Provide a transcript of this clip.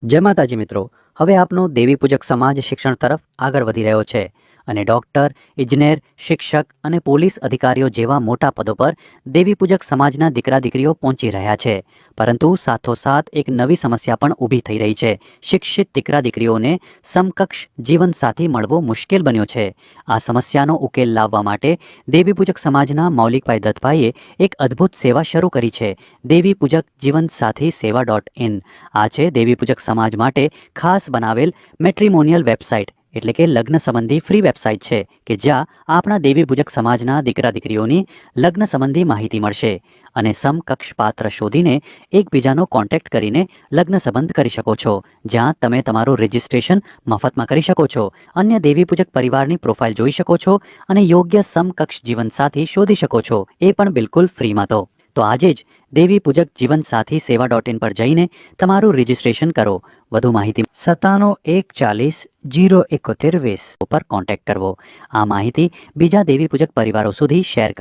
જય માતાજી મિત્રો, હવે આપનો દેવી પૂજક સમાજ શિક્ષણ તરફ આગળ વધી રહ્યો છે અને ડૉક્ટર, ઇજનેર, શિક્ષક અને પોલીસ અધિકારીઓ જેવા મોટા પદો પર દેવી પૂજક સમાજના દીકરા દીકરીઓ પહોંચી રહ્યા છે. પરંતુ સાથોસાથ એક નવી સમસ્યા પણ ઊભી થઈ રહી છે. શિક્ષિત દીકરા દીકરીઓને સમકક્ષ જીવનસાથી મળવો મુશ્કેલ બન્યો છે. આ સમસ્યાનો ઉકેલ લાવવા માટે દેવી પૂજક સમાજના મૌલિકભાઈ દત્તભાઈએ એક અદ્ભુત સેવા શરૂ કરી છે. દેવી પૂજક જીવનસાથી સેવા.in. આ છે દેવી પૂજક સમાજ માટે ખાસ બનાવેલ મેટ્રિમોનિયલ વેબસાઇટ, એટલે કે લગ્ન સંબંધી ફ્રી વેબસાઇટ છે કે જ્યાં આપણા દેવી પૂજક સમાજના દીકરા દીકરીઓની લગ્ન સંબંધી માહિતી મળશે અને સમકક્ષ પાત્ર શોધીને એકબીજાનો કોન્ટેક્ટ કરીને લગ્ન સંબંધ કરી શકો છો. જ્યાં તમે તમારું રજિસ્ટ્રેશન મફતમાં કરી શકો છો, અન્ય દેવી પૂજક પરિવારની પ્રોફાઇલ જોઈ શકો છો અને યોગ્ય સમકક્ષ જીવનસાથી શોધી શકો છો, એ પણ બિલકુલ ફ્રીમાં. તો આજે જ દેવી પૂજક જીવનસાથી સેવા.in પર જઈને તમારું રજિસ્ટ્રેશન કરો. વધુ માહિતી 9714007120 પર કોન્ટેક્ટ કરવો. આ માહિતી બીજા દેવી પૂજક પરિવારો સુધી શેર કરો.